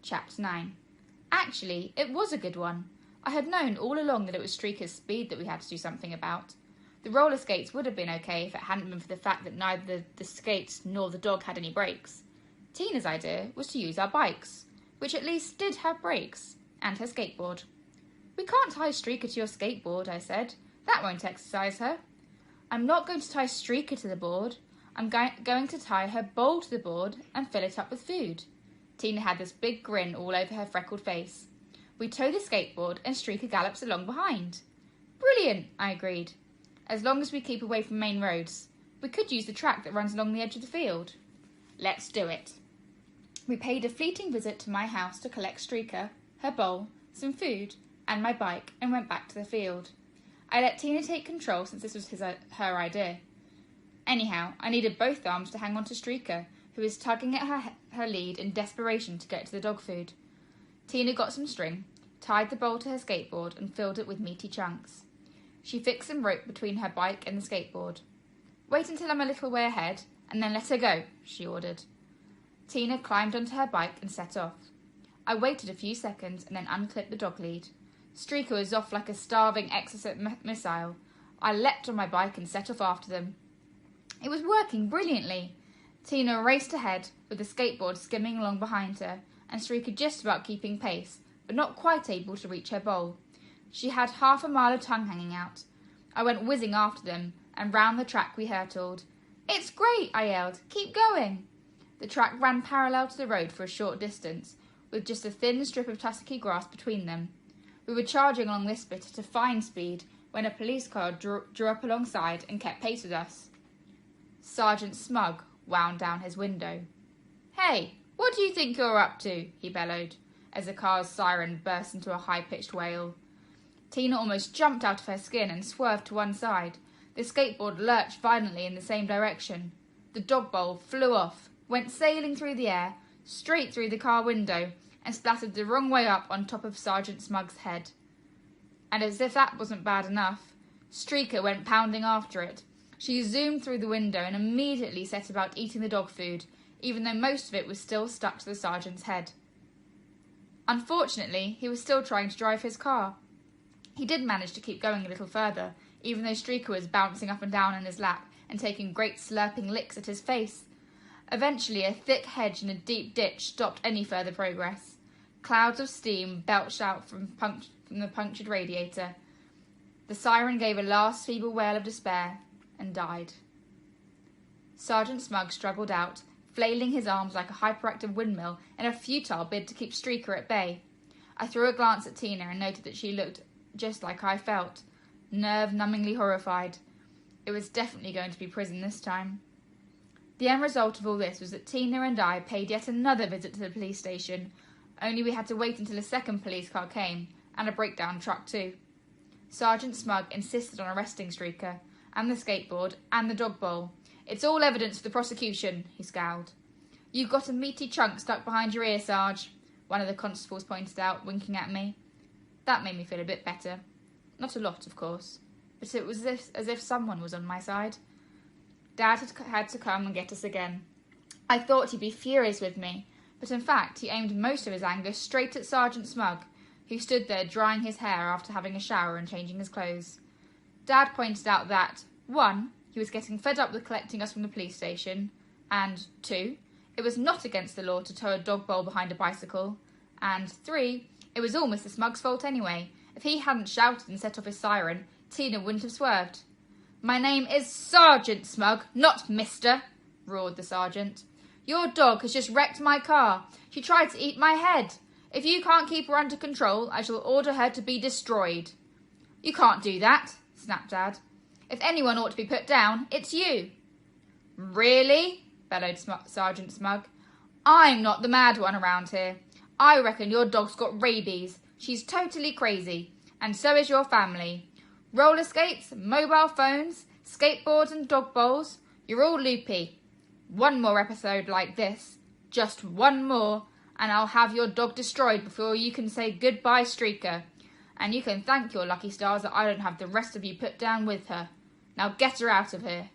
Chapter 9. Actually, it was a good one. I had known all along that it was Streaker's speed that we had to do something about. The roller skates would have been okay if it hadn't been for the fact that neither the skates nor the dog had any brakes. Tina's idea was to use our bikes, which at least did have brakes, and her skateboard. "We can't tie Streaker to your skateboard," I said. "That won't exercise her." "I'm not going to tie Streaker to the board. I'm going to tie her bowl to the board and fill it up with food." Tina had this big grin all over her freckled face. We tow the skateboard and Streaker gallops along behind. "Brilliant," I agreed. "As long as we keep away from main roads. We could use the track that runs along the edge of the field." "Let's do it." We paid a fleeting visit to my house to collect Streaker, her bowl, some food, and my bike, and went back to the field. I let Tina take control since this was her idea. Anyhow, I needed both arms to hang on to Streaker, who was tugging at her lead in desperation to get to the dog food. Tina got some string, tied the bowl to her skateboard, and filled it with meaty chunks. She fixed some rope between her bike and the skateboard. "Wait until I'm a little way ahead, and then let her go," she ordered. Tina climbed onto her bike and set off. I waited a few seconds and then unclipped the dog lead. Streaker was off like a starving exocet missile. I leapt on my bike and set off after them. It was working brilliantly. Tina raced ahead, with the skateboard skimming along behind her, and Streaker just about keeping pace, but not quite able to reach her bowl. She had half a mile of tongue hanging out. I went whizzing after them, and round the track we hurtled. "It's great," I yelled. "Keep going." The track ran parallel to the road for a short distance, with just a thin strip of tussocky grass between them. We were charging along this bit at a fine speed when a police car drew up alongside and kept pace with us. Sergeant Smug wound down his window. "Hey, what do you think you're up to?" he bellowed, as the car's siren burst into a high-pitched wail. Tina almost jumped out of her skin and swerved to one side. The skateboard lurched violently in the same direction. The dog bowl flew off, went sailing through the air, straight through the car window, and splattered the wrong way up on top of Sergeant Smug's head. And as if that wasn't bad enough, Streaker went pounding after it. She zoomed through the window and immediately set about eating the dog food, even though most of it was still stuck to the sergeant's head. Unfortunately, he was still trying to drive his car. He did manage to keep going a little further, even though Streaker was bouncing up and down in his lap and taking great slurping licks at his face. Eventually, a thick hedge and a deep ditch stopped any further progress. Clouds of steam belched out from the punctured radiator. The siren gave a last feeble wail of despair and died. Sergeant Smug struggled out, flailing his arms like a hyperactive windmill in a futile bid to keep Streaker at bay. I threw a glance at Tina and noted that she looked just like I felt, nerve-numbingly horrified. It was definitely going to be prison this time. The end result of all this was that Tina and I paid yet another visit to the police station, only we had to wait until a second police car came, and a breakdown truck too. Sergeant Smug insisted on arresting Streaker, and the skateboard, and the dog bowl. "It's all evidence for the prosecution," he scowled. "You've got a meaty chunk stuck behind your ear, Sarge," one of the constables pointed out, winking at me. That made me feel a bit better. Not a lot, of course, but it was as if someone was on my side. Dad had to come and get us again. I thought he'd be furious with me, but in fact he aimed most of his anger straight at Sergeant Smug, who stood there drying his hair after having a shower and changing his clothes. Dad pointed out that, 1, he was getting fed up with collecting us from the police station, and 2, it was not against the law to tow a dog bowl behind a bicycle, and 3, it was all Mr. Smug's fault anyway. If he hadn't shouted and set off his siren, Tina wouldn't have swerved. "My name is Sergeant Smug, not Mister," roared the sergeant. "Your dog has just wrecked my car. She tried to eat my head. If you can't keep her under control, I shall order her to be destroyed." "You can't do that," snapped Dad. "If anyone ought to be put down, it's you." "Really?" bellowed Sergeant Smug. "I'm not the mad one around here. I reckon your dog's got rabies. She's totally crazy. And so is your family. Roller skates, mobile phones, skateboards and dog bowls. You're all loopy. One more episode like this, just one more, and I'll have your dog destroyed before you can say goodbye, Streaker. And you can thank your lucky stars that I don't have the rest of you put down with her. Now get her out of here."